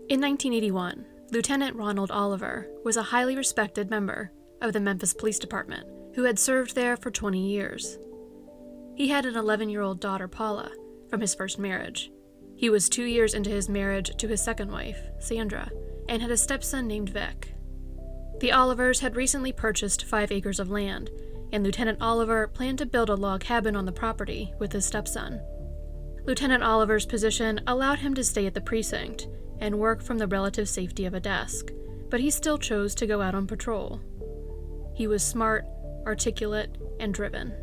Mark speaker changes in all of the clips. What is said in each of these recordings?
Speaker 1: In 1981, Lieutenant Ronald Oliver was a highly respected member of the Memphis Police Department who had served there for 20 years. He had an 11-year-old daughter, Paula, from his first marriage. He was 2 years into his marriage to his second wife, Sandra, and had a stepson named Vic. The Olivers had recently purchased 5 acres of land, and Lieutenant Oliver planned to build a log cabin on the property with his stepson. Lieutenant Oliver's position allowed him to stay at the precinct and work from the relative safety of a desk, but he still chose to go out on patrol. He was smart, articulate, and driven.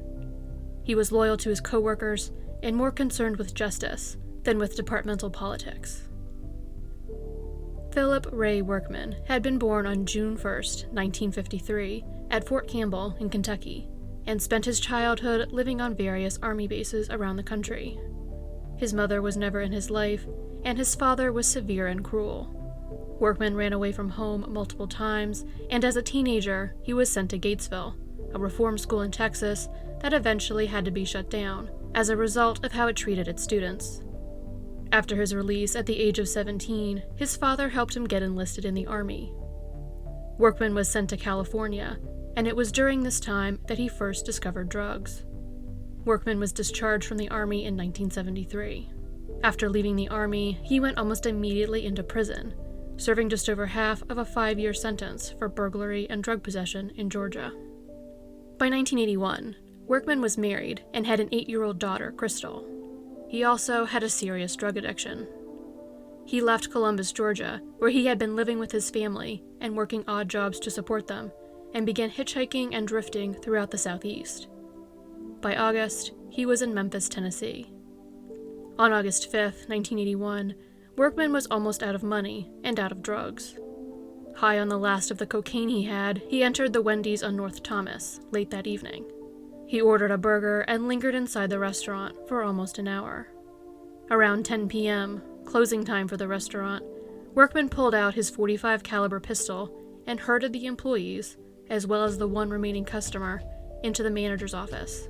Speaker 1: He was loyal to his coworkers and more concerned with justice than with departmental politics. Philip Ray Workman had been born on June 1, 1953, at Fort Campbell in Kentucky, and spent his childhood living on various Army bases around the country. His mother was never in his life, and his father was severe and cruel. Workman ran away from home multiple times, and as a teenager, he was sent to Gatesville, a reform school in Texas that eventually had to be shut down as a result of how it treated its students. After his release at the age of 17, his father helped him get enlisted in the Army. Workman was sent to California, and it was during this time that he first discovered drugs. Workman was discharged from the Army in 1973. After leaving the Army, he went almost immediately into prison, serving just over half of a 5-year sentence for burglary and drug possession in Georgia. By 1981, Workman was married and had an 8-year-old daughter, Crystal. He also had a serious drug addiction. He left Columbus, Georgia, where he had been living with his family and working odd jobs to support them, and began hitchhiking and drifting throughout the Southeast. By August, he was in Memphis, Tennessee. On August 5, 1981, Workman was almost out of money and out of drugs. High on the last of the cocaine he entered the Wendy's on North Thomas late that evening. He ordered a burger and lingered inside the restaurant for almost an hour. Around 10 p.m., closing time for the restaurant, Workman pulled out his .45 caliber pistol and herded the employees, as well as the one remaining customer, into the manager's office.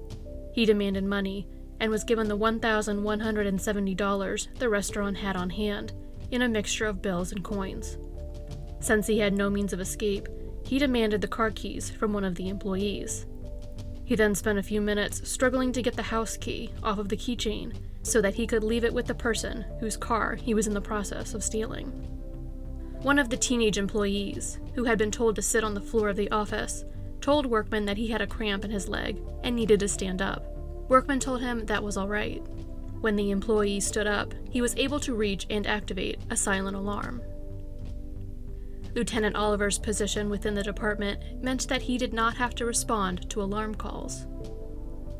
Speaker 1: He demanded money and was given the $1,170 the restaurant had on hand, in a mixture of bills and coins. Since he had no means of escape, he demanded the car keys from one of the employees. He then spent a few minutes struggling to get the house key off of the keychain so that he could leave it with the person whose car he was in the process of stealing. One of the teenage employees, who had been told to sit on the floor of the office, told Workman that he had a cramp in his leg and needed to stand up. Workman told him that was all right. When the employee stood up, he was able to reach and activate a silent alarm. Lieutenant Oliver's position within the department meant that he did not have to respond to alarm calls.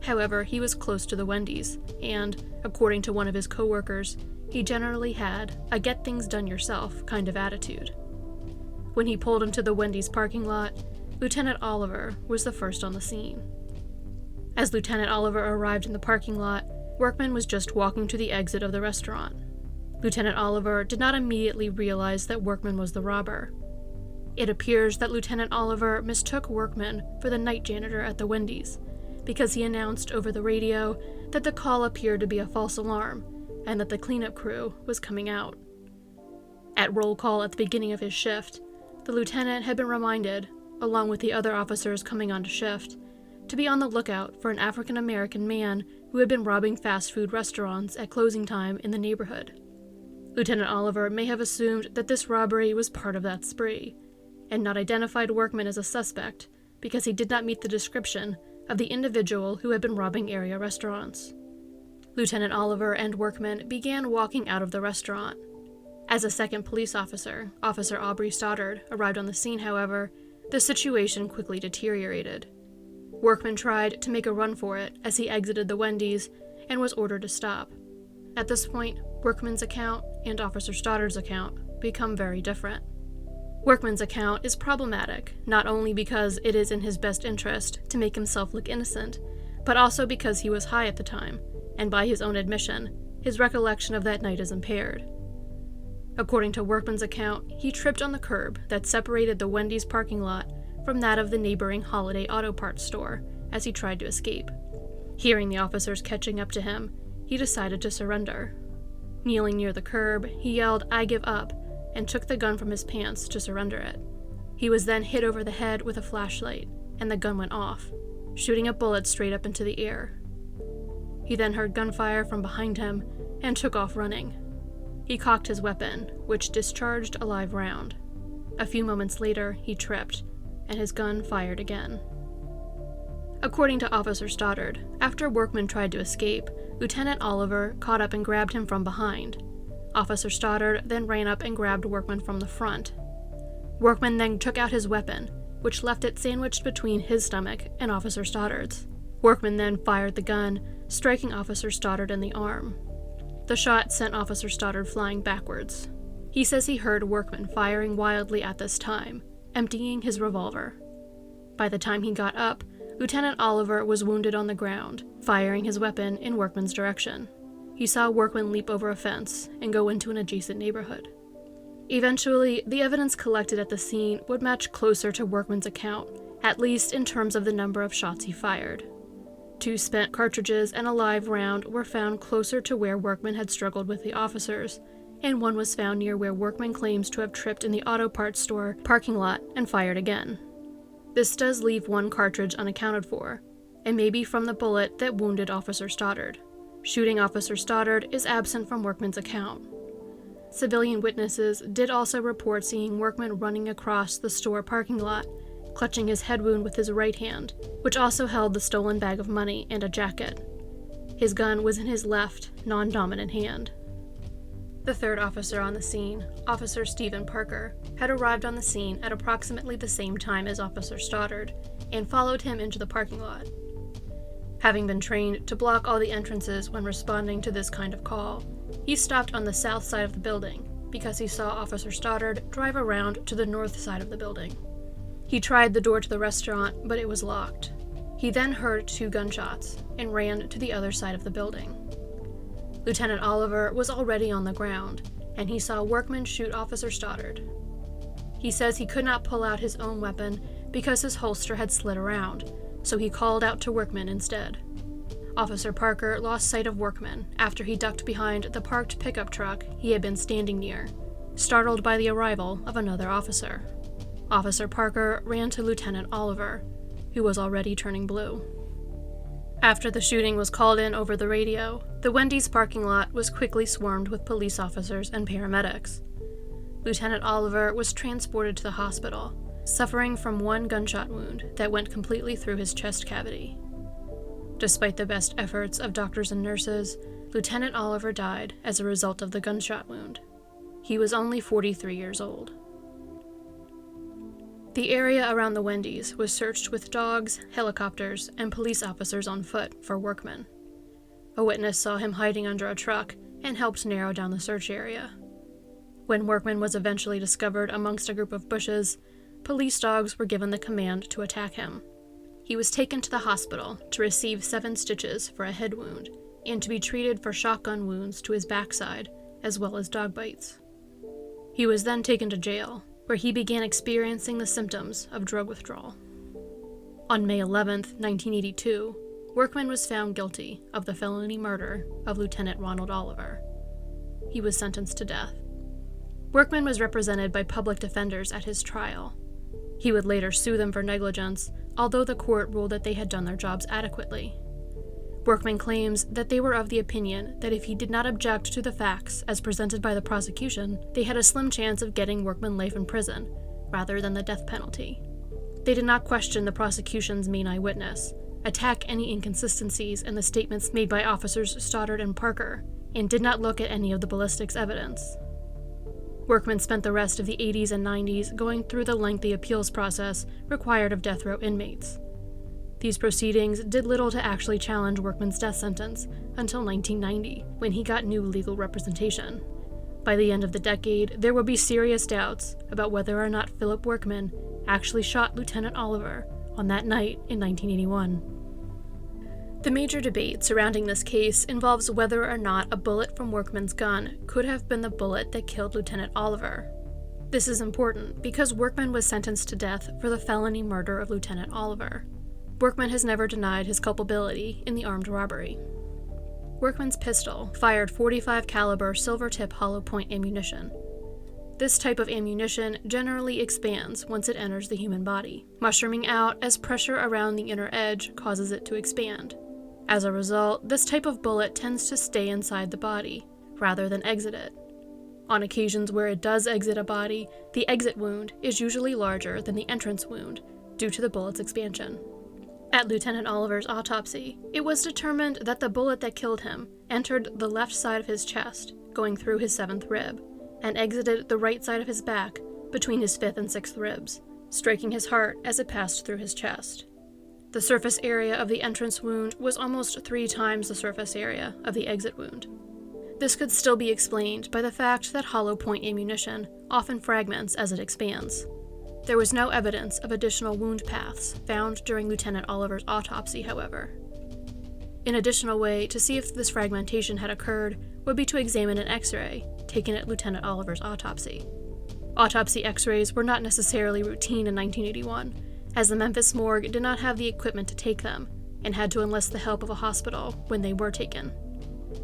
Speaker 1: However, he was close to the Wendy's, and, according to one of his coworkers, he generally had a get-things-done-yourself kind of attitude. When he pulled into the Wendy's parking lot, Lieutenant Oliver was the first on the scene. As Lieutenant Oliver arrived in the parking lot, Workman was just walking to the exit of the restaurant. Lieutenant Oliver did not immediately realize that Workman was the robber. It appears that Lieutenant Oliver mistook Workman for the night janitor at the Wendy's, because he announced over the radio that the call appeared to be a false alarm and that the cleanup crew was coming out. At roll call at the beginning of his shift, the lieutenant had been reminded, along with the other officers coming onto shift, to be on the lookout for an African-American man who had been robbing fast food restaurants at closing time in the neighborhood. Lieutenant Oliver may have assumed that this robbery was part of that spree, and not identified Workman as a suspect because he did not meet the description of the individual who had been robbing area restaurants. Lieutenant Oliver and Workman began walking out of the restaurant. As a second police officer, Officer Aubrey Stoddard, arrived on the scene, however, the situation quickly deteriorated. Workman tried to make a run for it as he exited the Wendy's and was ordered to stop. At this point, Workman's account and Officer Stoddard's account become very different. Workman's account is problematic, not only because it is in his best interest to make himself look innocent, but also because he was high at the time, and by his own admission, his recollection of that night is impaired. According to Workman's account, he tripped on the curb that separated the Wendy's parking lot from that of the neighboring Holiday Auto Parts store as he tried to escape. Hearing the officers catching up to him, he decided to surrender. Kneeling near the curb, he yelled, "I give up," and took the gun from his pants to surrender it. He was then hit over the head with a flashlight, and the gun went off, shooting a bullet straight up into the air. He then heard gunfire from behind him and took off running. He cocked his weapon, which discharged a live round. A few moments later, he tripped, and his gun fired again. According to Officer Stoddard, after Workman tried to escape, Lieutenant Oliver caught up and grabbed him from behind. Officer Stoddard then ran up and grabbed Workman from the front. Workman then took out his weapon, which left it sandwiched between his stomach and Officer Stoddard's. Workman then fired the gun, striking Officer Stoddard in the arm. The shot sent Officer Stoddard flying backwards. He says he heard Workman firing wildly at this time, emptying his revolver. By the time he got up, Lieutenant Oliver was wounded on the ground, firing his weapon in Workman's direction. He saw Workman leap over a fence and go into an adjacent neighborhood. Eventually, the evidence collected at the scene would match closer to Workman's account, at least in terms of the number of shots he fired. 2 spent cartridges and a live round were found closer to where Workman had struggled with the officers, and one was found near where Workman claims to have tripped in the auto parts store parking lot and fired again. This does leave 1 cartridge unaccounted for, and may be from the bullet that wounded Officer Stoddard. Shooting Officer Stoddard is absent from Workman's account. Civilian witnesses did also report seeing Workman running across the store parking lot, clutching his head wound with his right hand, which also held the stolen bag of money and a jacket. His gun was in his left, non-dominant hand. The 3rd officer on the scene, Officer Stephen Parker, had arrived on the scene at approximately the same time as Officer Stoddard, and followed him into the parking lot. Having been trained to block all the entrances when responding to this kind of call, he stopped on the south side of the building because he saw Officer Stoddard drive around to the north side of the building. He tried the door to the restaurant, but it was locked. He then heard 2 gunshots and ran to the other side of the building. Lieutenant Oliver was already on the ground, and he saw Workman shoot Officer Stoddard. He says he could not pull out his own weapon because his holster had slid around, so he called out to Workman instead. Officer Parker lost sight of Workman after he ducked behind the parked pickup truck he had been standing near, startled by the arrival of another officer. Officer Parker ran to Lieutenant Oliver, who was already turning blue. After the shooting was called in over the radio, the Wendy's parking lot was quickly swarmed with police officers and paramedics. Lieutenant Oliver was transported to the hospital, suffering from 1 gunshot wound that went completely through his chest cavity. Despite the best efforts of doctors and nurses, Lieutenant Oliver died as a result of the gunshot wound. He was only 43 years old. The area around the Wendy's was searched with dogs, helicopters, and police officers on foot for Workman. A witness saw him hiding under a truck and helped narrow down the search area. When Workman was eventually discovered amongst a group of bushes, police dogs were given the command to attack him. He was taken to the hospital to receive 7 stitches for a head wound and to be treated for shotgun wounds to his backside, as well as dog bites. He was then taken to jail, where he began experiencing the symptoms of drug withdrawal. On May 11, 1982, Workman was found guilty of the felony murder of Lieutenant Ronald Oliver. He was sentenced to death. Workman was represented by public defenders at his trial. He would later sue them for negligence, although the court ruled that they had done their jobs adequately. Workman claims that they were of the opinion that if he did not object to the facts as presented by the prosecution, they had a slim chance of getting Workman life in prison, rather than the death penalty. They did not question the prosecution's main eyewitness, attack any inconsistencies in the statements made by officers Stoddard and Parker, and did not look at any of the ballistics evidence. Workman spent the rest of the 80s and 90s going through the lengthy appeals process required of death row inmates. These proceedings did little to actually challenge Workman's death sentence until 1990, when he got new legal representation. By the end of the decade, there would be serious doubts about whether or not Philip Workman actually shot Lieutenant Oliver on that night in 1981. The major debate surrounding this case involves whether or not a bullet from Workman's gun could have been the bullet that killed Lieutenant Oliver. This is important because Workman was sentenced to death for the felony murder of Lieutenant Oliver. Workman has never denied his culpability in the armed robbery. Workman's pistol fired .45 caliber silver tip hollow point ammunition. this type of ammunition generally expands once it enters the human body, mushrooming out as pressure around the inner edge causes it to expand. As a result, this type of bullet tends to stay inside the body, rather than exit it. On occasions where it does exit a body, the exit wound is usually larger than the entrance wound, due to the bullet's expansion. At Lieutenant Oliver's autopsy, it was determined that the bullet that killed him entered the left side of his chest, going through his 7th rib, and exited the right side of his back, between his 5th and 6th ribs, striking his heart as it passed through his chest. The surface area of the entrance wound was almost 3 times the surface area of the exit wound. This could still be explained by the fact that hollow point ammunition often fragments as it expands. There was no evidence of additional wound paths found during Lieutenant Oliver's autopsy, however. An additional way to see if this fragmentation had occurred would be to examine an X-ray taken at Lieutenant Oliver's autopsy. Autopsy X-rays were not necessarily routine in 1981, as the Memphis morgue did not have the equipment to take them, and had to enlist the help of a hospital when they were taken.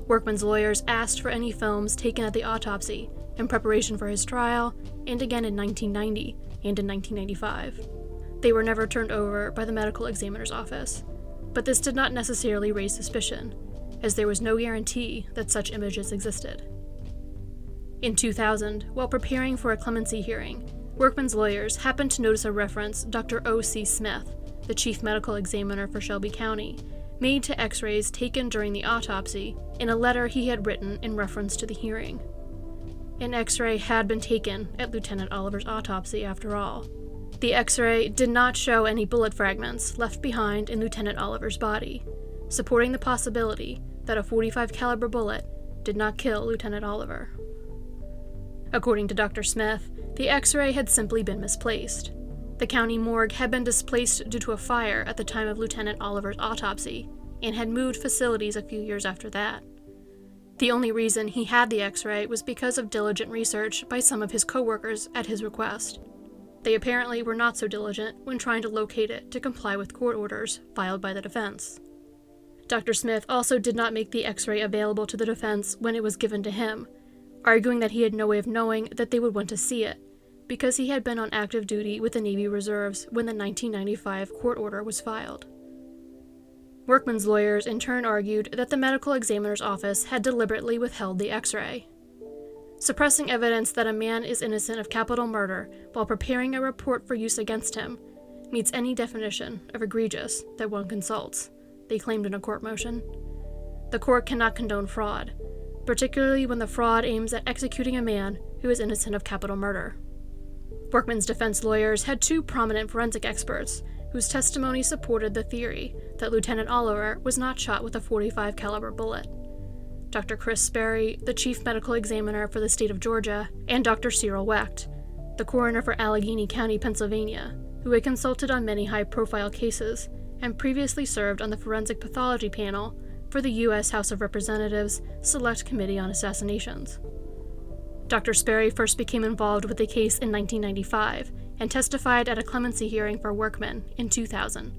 Speaker 1: Workman's lawyers asked for any films taken at the autopsy in preparation for his trial, and again in 1990 and in 1995. They were never turned over by the medical examiner's office, but this did not necessarily raise suspicion, as there was no guarantee that such images existed. In 2000, while preparing for a clemency hearing, Workman's lawyers happened to notice a reference Dr. O.C. Smith, the chief medical examiner for Shelby County, made to X-rays taken during the autopsy in a letter he had written in reference to the hearing. An X-ray had been taken at Lieutenant Oliver's autopsy after all. The X-ray did not show any bullet fragments left behind in Lieutenant Oliver's body, supporting the possibility that a .45 caliber bullet did not kill Lieutenant Oliver. According to Dr. Smith, the X-ray had simply been misplaced. The county morgue had been displaced due to a fire at the time of Lieutenant Oliver's autopsy, and had moved facilities a few years after that. The only reason he had the X-ray was because of diligent research by some of his co-workers at his request. They apparently were not so diligent when trying to locate it to comply with court orders filed by the defense. Dr. Smith also did not make the X-ray available to the defense when it was given to him, arguing that he had no way of knowing that they would want to see it, because he had been on active duty with the Navy Reserves when the 1995 court order was filed. Workman's lawyers in turn argued that the medical examiner's office had deliberately withheld the X-ray. Suppressing evidence that a man is innocent of capital murder while preparing a report for use against him meets any definition of egregious that one consults, they claimed in a court motion. The court cannot condone fraud, particularly when the fraud aims at executing a man who is innocent of capital murder. Workman's defense lawyers had 2 prominent forensic experts whose testimony supported the theory that Lieutenant Oliver was not shot with a .45 caliber bullet. Dr. Chris Sperry, the chief medical examiner for the state of Georgia, and Dr. Cyril Wecht, the coroner for Allegheny County, Pennsylvania, who had consulted on many high-profile cases and previously served on the forensic pathology panel for the U.S. House of Representatives Select Committee on Assassinations. Dr. Sperry first became involved with the case in 1995 and testified at a clemency hearing for Workman in 2000.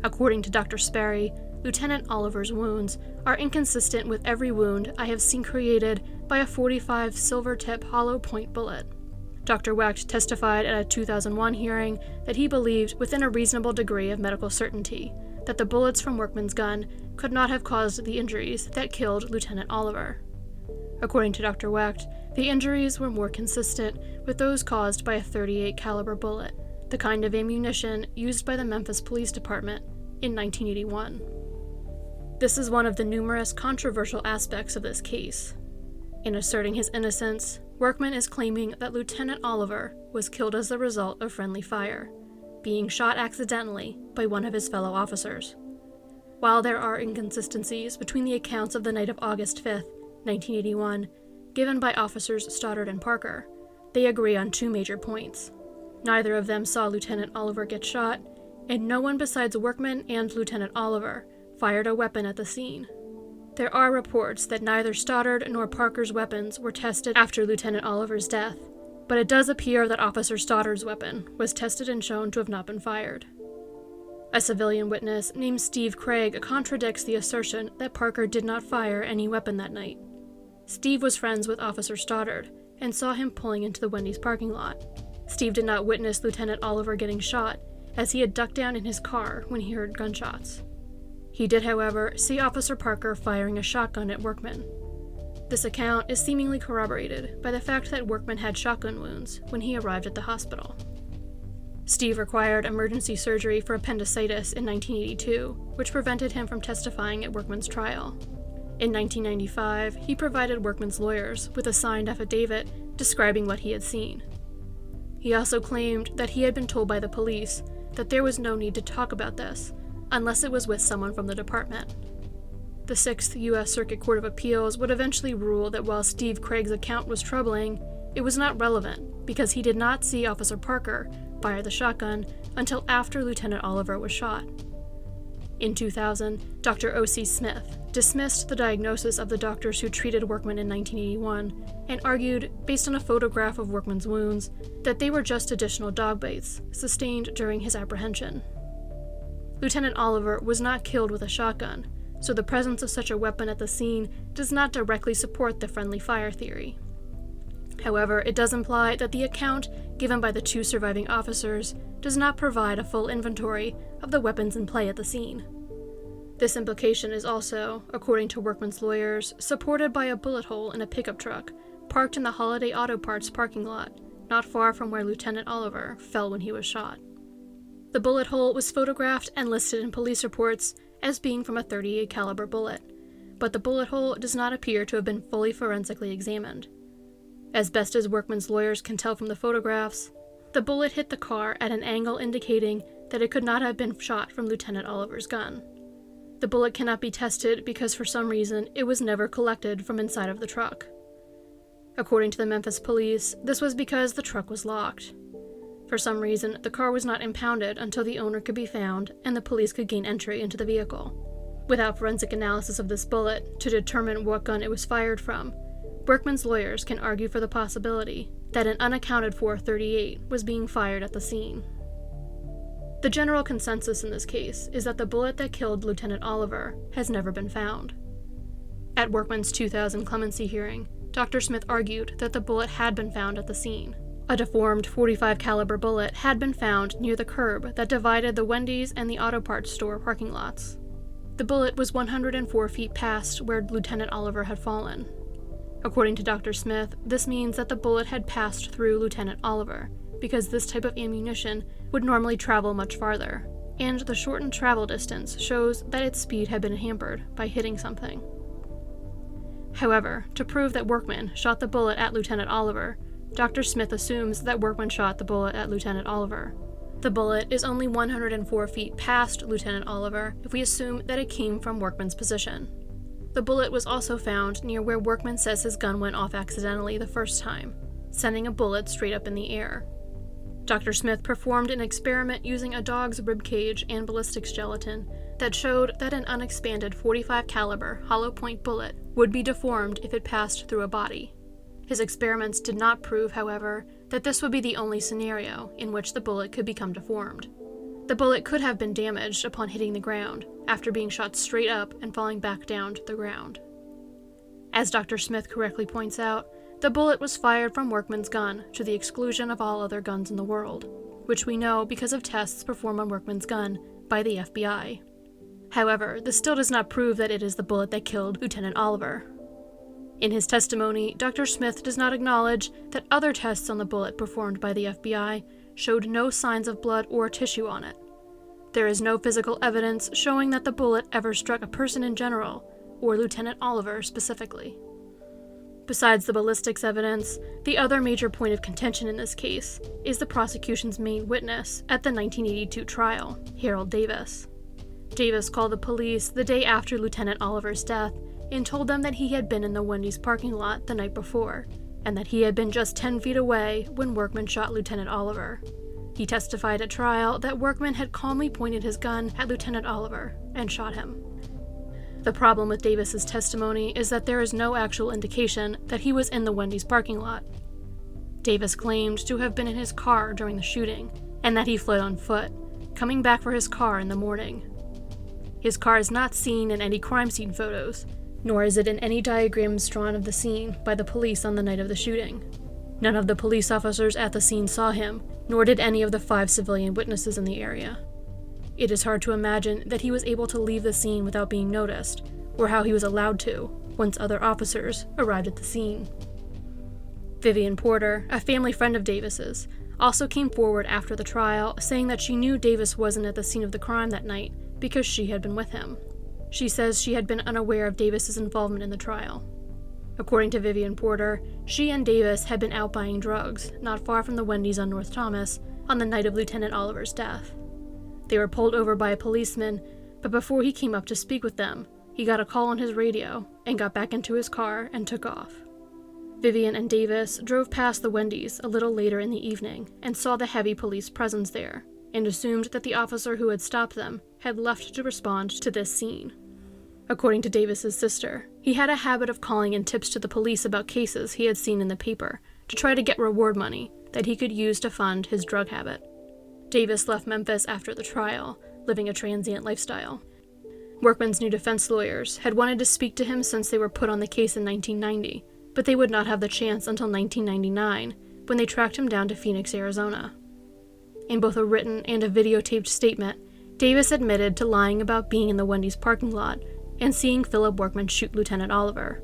Speaker 1: According to Dr. Sperry, Lieutenant Oliver's wounds are inconsistent with every wound I have seen created by a .45 silver-tip hollow point bullet. Dr. Wecht testified at a 2001 hearing that he believed within a reasonable degree of medical certainty that the bullets from Workman's gun could not have caused the injuries that killed Lieutenant Oliver. According to Dr. Wecht, the injuries were more consistent with those caused by a .38 caliber bullet, the kind of ammunition used by the Memphis Police Department in 1981. This is one of the numerous controversial aspects of this case. In asserting his innocence, Workman is claiming that Lieutenant Oliver was killed as the result of friendly fire, being shot accidentally by one of his fellow officers. While there are inconsistencies between the accounts of the night of August 5th, 1981, given by officers Stoddard and Parker, they agree on 2 major points. Neither of them saw Lieutenant Oliver get shot, and no one besides Workman and Lieutenant Oliver fired a weapon at the scene. There are reports that neither Stoddard nor Parker's weapons were tested after Lieutenant Oliver's death, but it does appear that Officer Stoddard's weapon was tested and shown to have not been fired. A civilian witness named Steve Craig contradicts the assertion that Parker did not fire any weapon that night. Steve was friends with Officer Stoddard and saw him pulling into the Wendy's parking lot. Steve did not witness Lieutenant Oliver getting shot, as he had ducked down in his car when he heard gunshots. He did, however, see Officer Parker firing a shotgun at Workman. This account is seemingly corroborated by the fact that Workman had shotgun wounds when he arrived at the hospital. Steve required emergency surgery for appendicitis in 1982, which prevented him from testifying at Workman's trial. In 1995, he provided Workman's lawyers with a signed affidavit describing what he had seen. He also claimed that he had been told by the police that there was no need to talk about this unless it was with someone from the department. The 6th U.S. Circuit Court of Appeals would eventually rule that while Steve Craig's account was troubling, it was not relevant because he did not see Officer Parker fire the shotgun until after Lieutenant Oliver was shot. In 2000, Dr. O.C. Smith dismissed the diagnosis of the doctors who treated Workman in 1981 and argued, based on a photograph of Workman's wounds, that they were just additional dog bites sustained during his apprehension. Lieutenant Oliver was not killed with a shotgun, so the presence of such a weapon at the scene does not directly support the friendly fire theory. However, it does imply that the account given by the 2 surviving officers does not provide a full inventory of the weapons in play at the scene. This implication is also, according to Workman's lawyers, supported by a bullet hole in a pickup truck parked in the Holiday Auto Parts parking lot, not far from where Lieutenant Oliver fell when he was shot. The bullet hole was photographed and listed in police reports as being from a .38 caliber bullet, but the bullet hole does not appear to have been fully forensically examined. As best as Workman's lawyers can tell from the photographs, the bullet hit the car at an angle indicating that it could not have been shot from Lieutenant Oliver's gun. The bullet cannot be tested because for some reason it was never collected from inside of the truck. According to the Memphis police, this was because the truck was locked. For some reason, the car was not impounded until the owner could be found and the police could gain entry into the vehicle. Without forensic analysis of this bullet to determine what gun it was fired from, Workman's lawyers can argue for the possibility that an unaccounted-for .38 was being fired at the scene. The general consensus in this case is that the bullet that killed Lieutenant Oliver has never been found. At Workman's 2000 clemency hearing, Dr. Smith argued that the bullet had been found at the scene. A deformed .45 caliber bullet had been found near the curb that divided the Wendy's and the auto parts store parking lots. The bullet was 104 feet past where Lieutenant Oliver had fallen. According to Dr. Smith, this means that the bullet had passed through Lieutenant Oliver, because this type of ammunition would normally travel much farther, and the shortened travel distance shows that its speed had been hampered by hitting something. However, to prove that Workman shot the bullet at Lieutenant Oliver, Dr. Smith assumes that Workman shot the bullet at Lieutenant Oliver. The bullet is only 104 feet past Lieutenant Oliver if we assume that it came from Workman's position. The bullet was also found near where Workman says his gun went off accidentally the first time, sending a bullet straight up in the air. Dr. Smith performed an experiment using a dog's rib cage and ballistics gelatin that showed that an unexpanded .45 caliber hollow point bullet would be deformed if it passed through a body. His experiments did not prove, however, that this would be the only scenario in which the bullet could become deformed. The bullet could have been damaged upon hitting the ground, after being shot straight up and falling back down to the ground. As Dr. Smith correctly points out, the bullet was fired from Workman's gun to the exclusion of all other guns in the world, which we know because of tests performed on Workman's gun by the FBI. However, this still does not prove that it is the bullet that killed Lieutenant Oliver. In his testimony, Dr. Smith does not acknowledge that other tests on the bullet performed by the FBI showed no signs of blood or tissue on it. There is no physical evidence showing that the bullet ever struck a person in general, or Lieutenant Oliver specifically. Besides the ballistics evidence, the other major point of contention in this case is the prosecution's main witness at the 1982 trial, Harold Davis. Davis called the police the day after Lieutenant Oliver's death and told them that he had been in the Wendy's parking lot the night before, and that he had been just 10 feet away when Workman shot Lieutenant Oliver. He testified at trial that Workman had calmly pointed his gun at Lieutenant Oliver and shot him. The problem with Davis's testimony is that there is no actual indication that he was in the Wendy's parking lot. Davis claimed to have been in his car during the shooting, and that he fled on foot, coming back for his car in the morning. His car is not seen in any crime scene photos, nor is it in any diagrams drawn of the scene by the police on the night of the shooting. None of the police officers at the scene saw him, nor did any of the 5 civilian witnesses in the area. It is hard to imagine that he was able to leave the scene without being noticed, or how he was allowed to, once other officers arrived at the scene. Vivian Porter, a family friend of Davis's, also came forward after the trial, saying that she knew Davis wasn't at the scene of the crime that night because she had been with him. She says she had been unaware of Davis's involvement in the trial. According to Vivian Porter, she and Davis had been out buying drugs, not far from the Wendy's on North Thomas, on the night of Lieutenant Oliver's death. They were pulled over by a policeman, but before he came up to speak with them, he got a call on his radio and got back into his car and took off. Vivian and Davis drove past the Wendy's a little later in the evening and saw the heavy police presence there, and assumed that the officer who had stopped them had left to respond to this scene. According to Davis's sister, he had a habit of calling in tips to the police about cases he had seen in the paper to try to get reward money that he could use to fund his drug habit. Davis left Memphis after the trial, living a transient lifestyle. Workman's new defense lawyers had wanted to speak to him since they were put on the case in 1990, but they would not have the chance until 1999, when they tracked him down to Phoenix, Arizona. In both a written and a videotaped statement, Davis admitted to lying about being in the Wendy's parking lot and seeing Philip Workman shoot Lieutenant Oliver.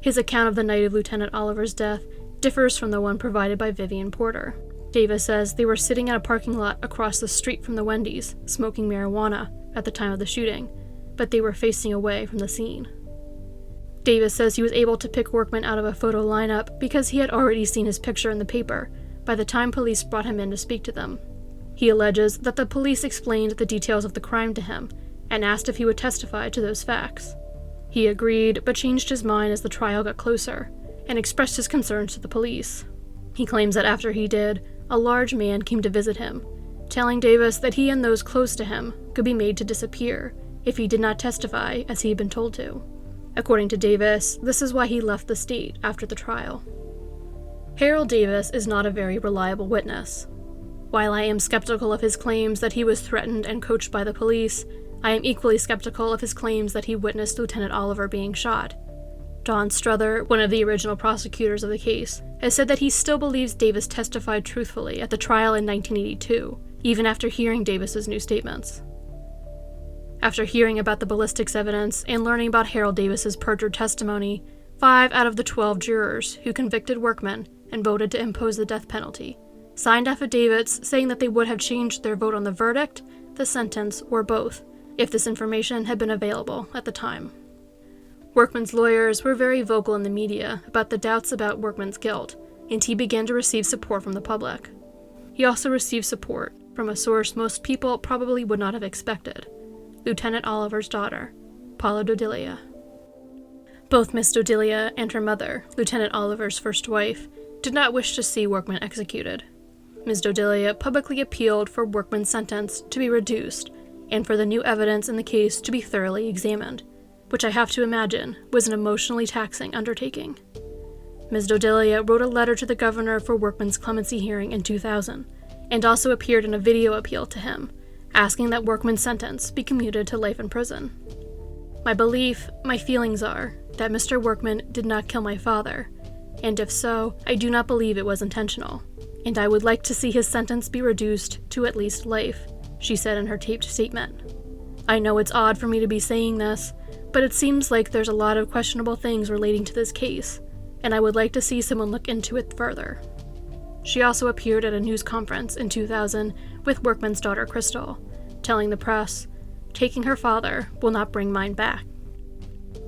Speaker 1: His account of the night of Lieutenant Oliver's death differs from the one provided by Vivian Porter. Davis says they were sitting in a parking lot across the street from the Wendy's, smoking marijuana, at the time of the shooting, but they were facing away from the scene. Davis says he was able to pick Workman out of a photo lineup because he had already seen his picture in the paper by the time police brought him in to speak to them. He alleges that the police explained the details of the crime to him and asked if he would testify to those facts. He agreed, but changed his mind as the trial got closer, and expressed his concerns to the police. He claims that after he did, a large man came to visit him, telling Davis that he and those close to him could be made to disappear if he did not testify as he had been told to. According to Davis, this is why he left the state after the trial. Harold Davis is not a very reliable witness. While I am skeptical of his claims that he was threatened and coached by the police, I am equally skeptical of his claims that he witnessed Lieutenant Oliver being shot. Don Struther, one of the original prosecutors of the case, has said that he still believes Davis testified truthfully at the trial in 1982, even after hearing Davis's new statements. After hearing about the ballistics evidence and learning about Harold Davis's perjured testimony, 5 out of the 12 jurors who convicted Workman and voted to impose the death penalty signed affidavits saying that they would have changed their vote on the verdict, the sentence, or both, if this information had been available at the time. Workman's lawyers were very vocal in the media about the doubts about Workman's guilt, and he began to receive support from the public. He also received support from a source most people probably would not have expected: Lieutenant Oliver's daughter, Paula Dodilia. Both Miss Dodilia and her mother, Lieutenant Oliver's first wife, did not wish to see Workman executed. Ms. Dodilia publicly appealed for Workman's sentence to be reduced and for the new evidence in the case to be thoroughly examined, which I have to imagine was an emotionally taxing undertaking. Ms. Dodilia wrote a letter to the governor for Workman's clemency hearing in 2000, and also appeared in a video appeal to him, asking that Workman's sentence be commuted to life in prison. My belief, my feelings are that Mr. Workman did not kill my father, and if so, I do not believe it was intentional, and I would like to see his sentence be reduced to at least life, she said in her taped statement. I know it's odd for me to be saying this, but it seems like there's a lot of questionable things relating to this case, and I would like to see someone look into it further. She also appeared at a news conference in 2000 with Workman's daughter Crystal, telling the press, "Taking her father will not bring mine back."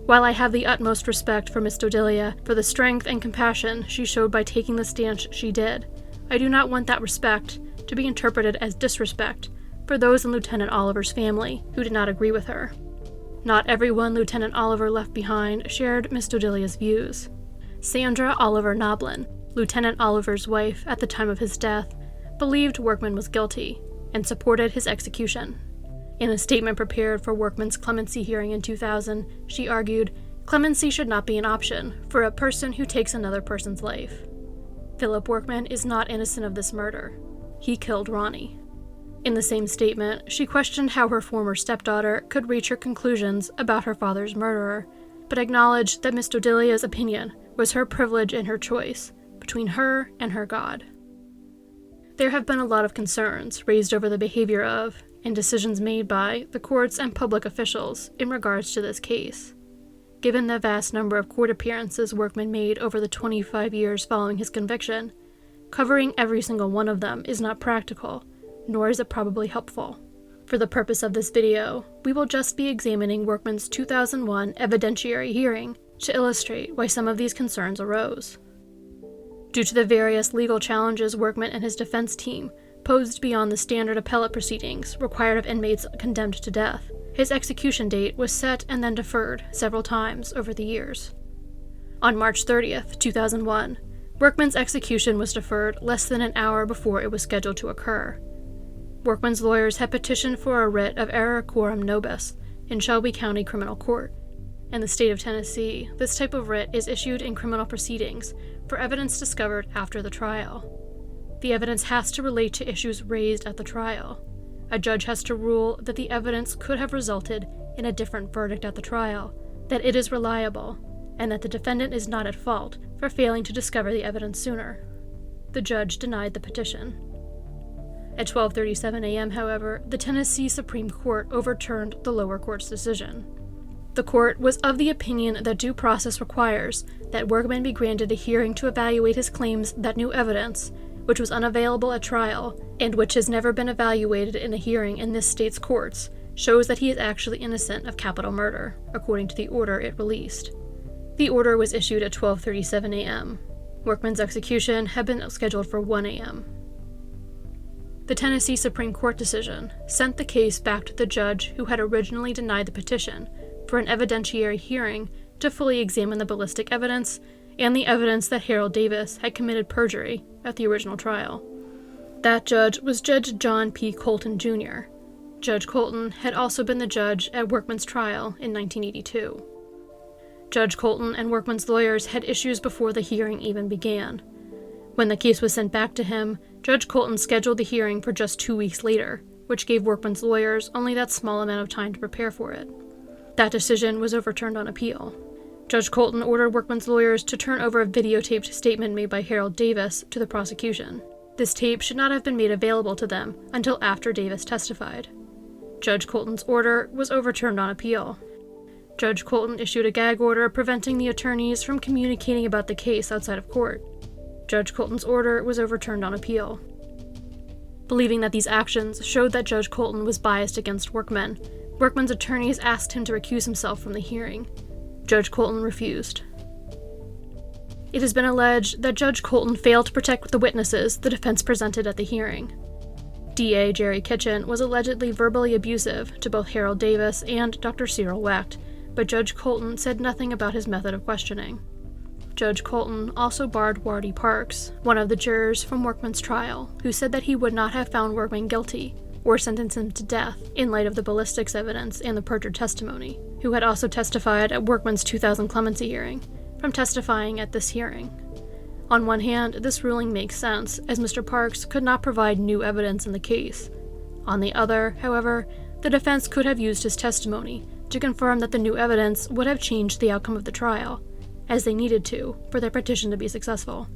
Speaker 1: While I have the utmost respect for Miss Dodilia for the strength and compassion she showed by taking the stance she did, I do not want that respect to be interpreted as disrespect for those in Lieutenant Oliver's family who did not agree with her. Not everyone Lieutenant Oliver left behind shared Miss Dodilia's views. Sandra Oliver Noblin, Lieutenant Oliver's wife at the time of his death, believed Workman was guilty and supported his execution. In a statement prepared for Workman's clemency hearing in 2000, she argued, "Clemency should not be an option for a person who takes another person's life. Philip Workman is not innocent of this murder. He killed Ronnie." In the same statement, she questioned how her former stepdaughter could reach her conclusions about her father's murderer, but acknowledged that Miss Dodilia's opinion was her privilege and her choice, between her and her God. There have been a lot of concerns raised over the behavior of, and decisions made by, the courts and public officials in regards to this case. Given the vast number of court appearances Workman made over the 25 years following his conviction, covering every single one of them is not practical, nor is it probably helpful. For the purpose of this video, we will just be examining Workman's 2001 evidentiary hearing to illustrate why some of these concerns arose. Due to the various legal challenges Workman and his defense team posed beyond the standard appellate proceedings required of inmates condemned to death, his execution date was set and then deferred several times over the years. On March 30th, 2001, Workman's execution was deferred less than an hour before it was scheduled to occur. Workman's lawyers had petitioned for a writ of error coram nobis in Shelby County Criminal Court. In the state of Tennessee, this type of writ is issued in criminal proceedings for evidence discovered after the trial. The evidence has to relate to issues raised at the trial. A judge has to rule that the evidence could have resulted in a different verdict at the trial, that it is reliable, and that the defendant is not at fault for failing to discover the evidence sooner. The judge denied the petition. At 12:37 a.m., however, the Tennessee Supreme Court overturned the lower court's decision. The court was of the opinion that due process requires that Workman be granted a hearing to evaluate his claims that new evidence, which was unavailable at trial, and which has never been evaluated in a hearing in this state's courts, shows that he is actually innocent of capital murder, according to the order it released. The order was issued at 12:37 a.m. Workman's execution had been scheduled for 1 a.m. The Tennessee Supreme Court decision sent the case back to the judge who had originally denied the petition for an evidentiary hearing to fully examine the ballistic evidence and the evidence that Harold Davis had committed perjury at the original trial. That judge was Judge John P. Colton, Jr. Judge Colton had also been the judge at Workman's trial in 1982. Judge Colton and Workman's lawyers had issues before the hearing even began. When the case was sent back to him, Judge Colton scheduled the hearing for just 2 weeks later, which gave Workman's lawyers only that small amount of time to prepare for it. That decision was overturned on appeal. Judge Colton ordered Workman's lawyers to turn over a videotaped statement made by Harold Davis to the prosecution. This tape should not have been made available to them until after Davis testified. Judge Colton's order was overturned on appeal. Judge Colton issued a gag order preventing the attorneys from communicating about the case outside of court. Judge Colton's order was overturned on appeal. Believing that these actions showed that Judge Colton was biased against Workman, Workman's attorneys asked him to recuse himself from the hearing. Judge Colton refused. It has been alleged that Judge Colton failed to protect the witnesses the defense presented at the hearing. DA Jerry Kitchen was allegedly verbally abusive to both Harold Davis and Dr. Cyril Wecht, but Judge Colton said nothing about his method of questioning. Judge Colton also barred Wardy Parks, one of the jurors from Workman's trial, who said that he would not have found Workman guilty or sentenced him to death in light of the ballistics evidence and the perjured testimony, who had also testified at Workman's 2000 clemency hearing, from testifying at this hearing. On one hand, this ruling makes sense, as Mr. Parks could not provide new evidence in the case. On the other, however, the defense could have used his testimony to confirm that the new evidence would have changed the outcome of the trial, as they needed to for their petition to be successful.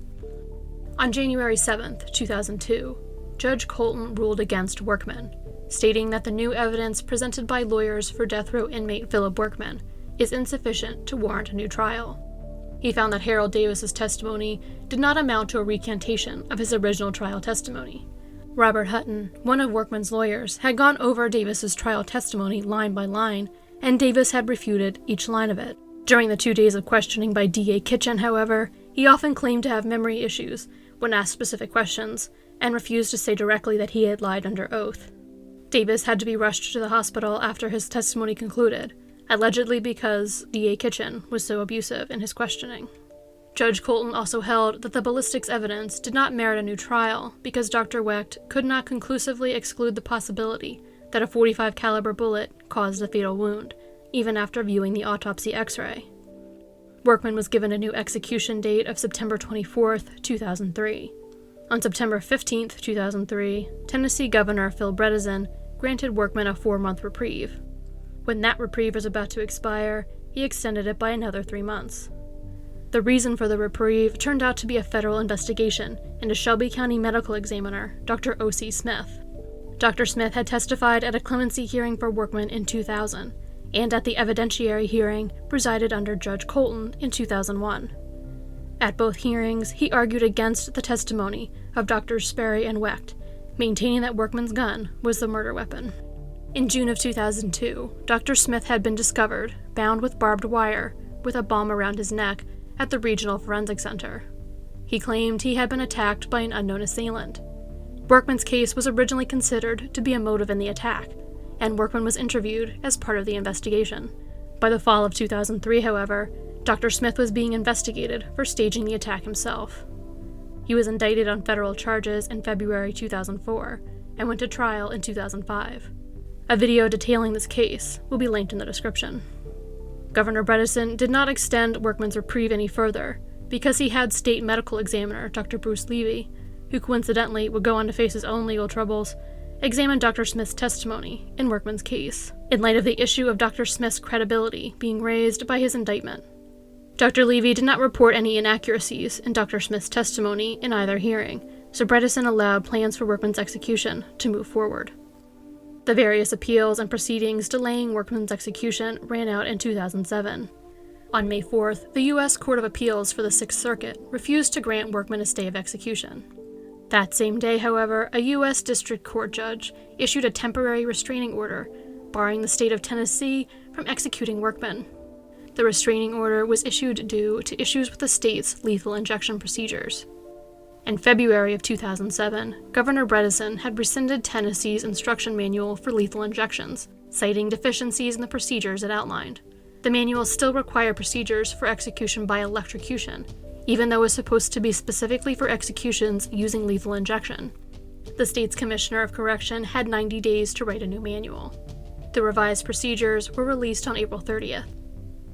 Speaker 1: On January 7, 2002, Judge Colton ruled against Workman, stating that the new evidence presented by lawyers for death row inmate Philip Workman is insufficient to warrant a new trial. He found that Harold Davis's testimony did not amount to a recantation of his original trial testimony. Robert Hutton, one of Workman's lawyers, had gone over Davis's trial testimony line by line, and Davis had refuted each line of it. During the 2 days of questioning by DA Kitchen, however, he often claimed to have memory issues when asked specific questions, and refused to say directly that he had lied under oath. Davis had to be rushed to the hospital after his testimony concluded, allegedly because DA Kitchen was so abusive in his questioning. Judge Colton also held that the ballistics evidence did not merit a new trial because Dr. Wecht could not conclusively exclude the possibility that a .45 caliber bullet caused the fatal wound, even after viewing the autopsy x-ray. Workman was given a new execution date of September 24, 2003. On September 15, 2003, Tennessee Governor Phil Bredesen granted Workman a 4-month reprieve. When that reprieve was about to expire, he extended it by another 3 months. The reason for the reprieve turned out to be a federal investigation into Shelby County medical examiner Dr. O.C. Smith. Dr. Smith had testified at a clemency hearing for Workman in 2000, and at the evidentiary hearing presided under Judge Colton in 2001. At both hearings, he argued against the testimony of Drs. Sperry and Wecht, maintaining that Workman's gun was the murder weapon. In June of 2002, Dr. Smith had been discovered bound with barbed wire with a bomb around his neck at the Regional Forensic Center. He claimed he had been attacked by an unknown assailant. Workman's case was originally considered to be a motive in the attack, and Workman was interviewed as part of the investigation. By the fall of 2003, however, Dr. Smith was being investigated for staging the attack himself. He was indicted on federal charges in February 2004 and went to trial in 2005. A video detailing this case will be linked in the description. Governor Bredesen did not extend Workman's reprieve any further because he had state medical examiner Dr. Bruce Levy, who coincidentally would go on to face his own legal troubles, examine Dr. Smith's testimony in Workman's case, in light of the issue of Dr. Smith's credibility being raised by his indictment. Dr. Levy did not report any inaccuracies in Dr. Smith's testimony in either hearing, so Bredesen allowed plans for Workman's execution to move forward. The various appeals and proceedings delaying Workman's execution ran out in 2007. On May 4th, the U.S. Court of Appeals for the Sixth Circuit refused to grant Workman a stay of execution. That same day, however, a U.S. District Court judge issued a temporary restraining order barring the state of Tennessee from executing Workman. The restraining order was issued due to issues with the state's lethal injection procedures. In February of 2007, Governor Bredesen had rescinded Tennessee's instruction manual for lethal injections, citing deficiencies in the procedures it outlined. The manual still required procedures for execution by electrocution, even though it was supposed to be specifically for executions using lethal injection. The state's Commissioner of Correction had 90 days to write a new manual. The revised procedures were released on April 30th.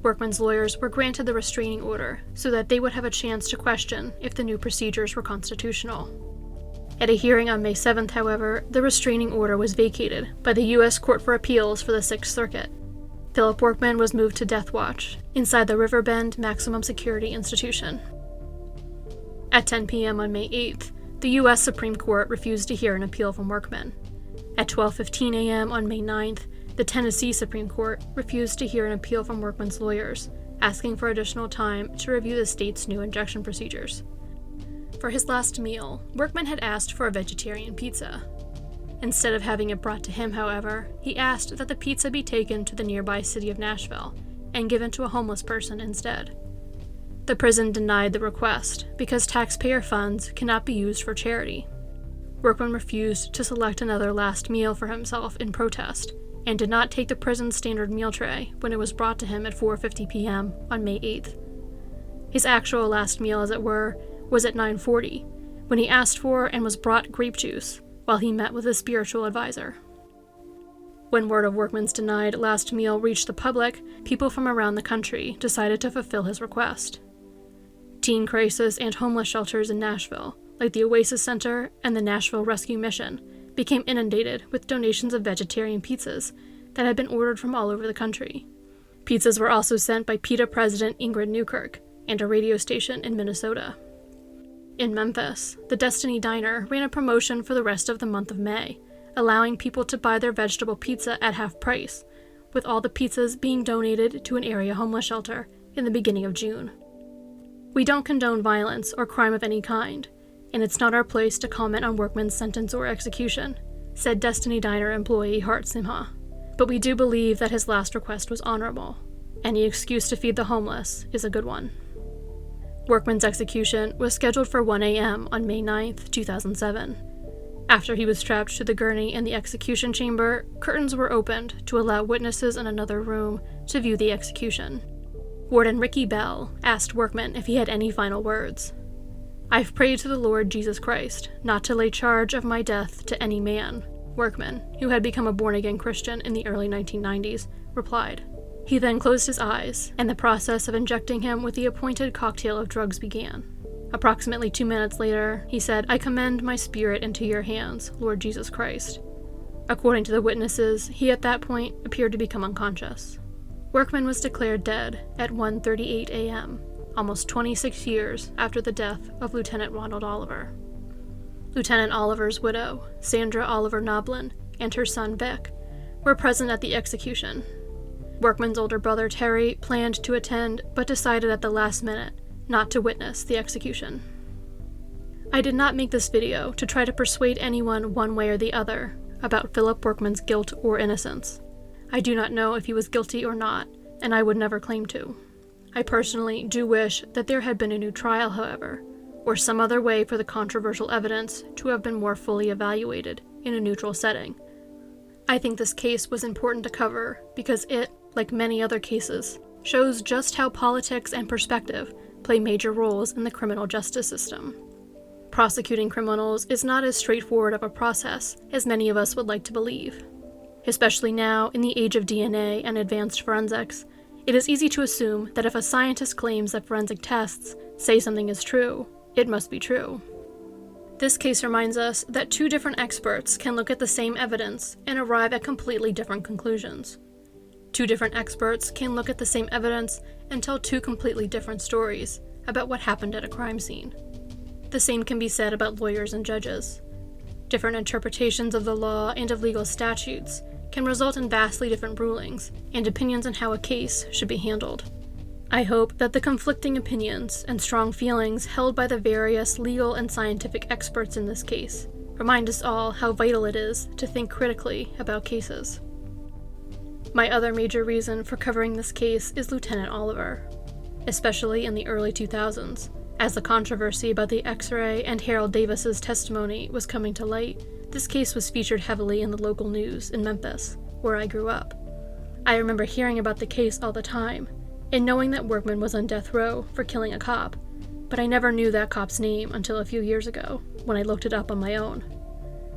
Speaker 1: Workman's lawyers were granted the restraining order so that they would have a chance to question if the new procedures were constitutional. At a hearing on May 7th, however, the restraining order was vacated by the U.S. Court for Appeals for the Sixth Circuit. Philip Workman was moved to death watch inside the Riverbend Maximum Security Institution. At 10 p.m. on May 8th, the U.S. Supreme Court refused to hear an appeal from Workman. At 12:15 a.m. on May 9th, the Tennessee Supreme Court refused to hear an appeal from Workman's lawyers, asking for additional time to review the state's new injection procedures. For his last meal, Workman had asked for a vegetarian pizza. Instead of having it brought to him, however, he asked that the pizza be taken to the nearby city of Nashville and given to a homeless person instead. The prison denied the request because taxpayer funds cannot be used for charity. Workman refused to select another last meal for himself in protest, and did not take the prison's standard meal tray when it was brought to him at 4:50 p.m. on May 8th. His actual last meal, as it were, was at 9:40, when he asked for and was brought grape juice while he met with his spiritual advisor. When word of Workman's denied last meal reached the public, people from around the country decided to fulfill his request. Teen crisis and homeless shelters in Nashville, like the Oasis Center and the Nashville Rescue Mission, became inundated with donations of vegetarian pizzas that had been ordered from all over the country. Pizzas were also sent by PETA President Ingrid Newkirk and a radio station in Minnesota. In Memphis, the Destiny Diner ran a promotion for the rest of the month of May, allowing people to buy their vegetable pizza at half price, with all the pizzas being donated to an area homeless shelter in the beginning of June. We don't condone violence or crime of any kind, and it's not our place to comment on Workman's sentence or execution, said Destiny Diner employee Hart Simha. But we do believe that his last request was honorable. Any excuse to feed the homeless is a good one. Workman's execution was scheduled for 1 a.m. on May 9th, 2007. After he was strapped to the gurney in the execution chamber, curtains were opened to allow witnesses in another room to view the execution. Warden Ricky Bell asked Workman if he had any final words. "I've prayed to the Lord Jesus Christ not to lay charge of my death to any man," Workman, who had become a born-again Christian in the early 1990s, replied. He then closed his eyes, and the process of injecting him with the appointed cocktail of drugs began. Approximately 2 minutes later, he said, "I commend my spirit into your hands, Lord Jesus Christ." According to the witnesses, he at that point appeared to become unconscious. Workman was declared dead at 1:38 a.m. almost 26 years after the death of Lieutenant Ronald Oliver. Lieutenant Oliver's widow, Sandra Oliver Noblin, and her son Vic were present at the execution. Workman's older brother Terry planned to attend but decided at the last minute not to witness the execution. I did not make this video to try to persuade anyone one way or the other about Philip Workman's guilt or innocence. I do not know if he was guilty or not, and I would never claim to. I personally do wish that there had been a new trial, however, or some other way for the controversial evidence to have been more fully evaluated in a neutral setting. I think this case was important to cover because it, like many other cases, shows just how politics and perspective play major roles in the criminal justice system. Prosecuting criminals is not as straightforward of a process as many of us would like to believe. Especially now, in the age of DNA and advanced forensics, it is easy to assume that if a scientist claims that forensic tests say something is true, it must be true. This case reminds us that two different experts can look at the same evidence and arrive at completely different conclusions. Two different experts can look at the same evidence and tell two completely different stories about what happened at a crime scene. The same can be said about lawyers and judges. Different interpretations of the law and of legal statutes can result in vastly different rulings and opinions on how a case should be handled. I hope that the conflicting opinions and strong feelings held by the various legal and scientific experts in this case remind us all how vital it is to think critically about cases. My other major reason for covering this case is Lieutenant Oliver, especially in the early 2000s, as the controversy about the X-ray and Harold Davis's testimony was coming to light. This case was featured heavily in the local news in Memphis, where I grew up. I remember hearing about the case all the time, and knowing that Workman was on death row for killing a cop, but I never knew that cop's name until a few years ago, when I looked it up on my own.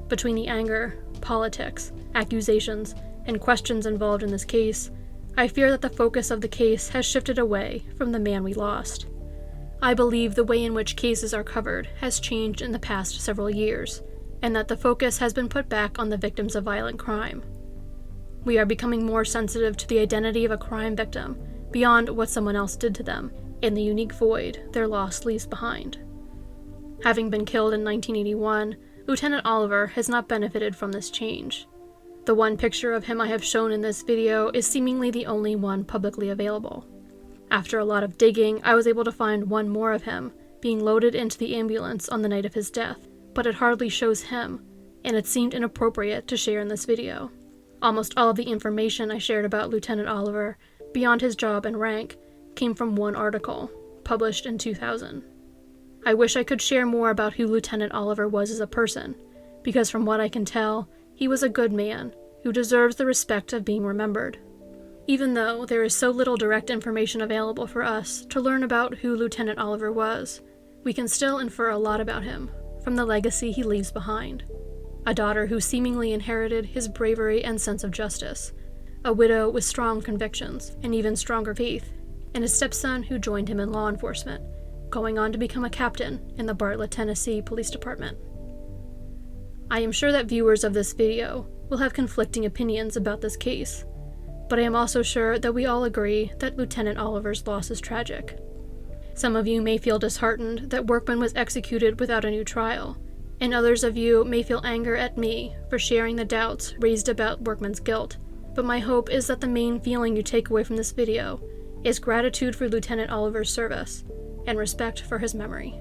Speaker 1: Between the anger, politics, accusations, and questions involved in this case, I fear that the focus of the case has shifted away from the man we lost. I believe the way in which cases are covered has changed in the past several years, and that the focus has been put back on the victims of violent crime. We are becoming more sensitive to the identity of a crime victim beyond what someone else did to them and the unique void their loss leaves behind. Having been killed in 1981, Lieutenant Oliver has not benefited from this change. The one picture of him I have shown in this video is seemingly the only one publicly available. After a lot of digging, I was able to find one more of him, being loaded into the ambulance on the night of his death, but it hardly shows him, and it seemed inappropriate to share in this video. Almost all of the information I shared about Lieutenant Oliver, beyond his job and rank, came from one article, published in 2000. I wish I could share more about who Lieutenant Oliver was as a person, because from what I can tell, he was a good man who deserves the respect of being remembered. Even though there is so little direct information available for us to learn about who Lieutenant Oliver was, we can still infer a lot about him from the legacy he leaves behind. A daughter who seemingly inherited his bravery and sense of justice, a widow with strong convictions and even stronger faith, and a stepson who joined him in law enforcement, going on to become a captain in the Bartlett, Tennessee Police Department. I am sure that viewers of this video will have conflicting opinions about this case, but I am also sure that we all agree that Lieutenant Oliver's loss is tragic. Some of you may feel disheartened that Workman was executed without a new trial, and others of you may feel anger at me for sharing the doubts raised about Workman's guilt, but my hope is that the main feeling you take away from this video is gratitude for Lieutenant Oliver's service and respect for his memory.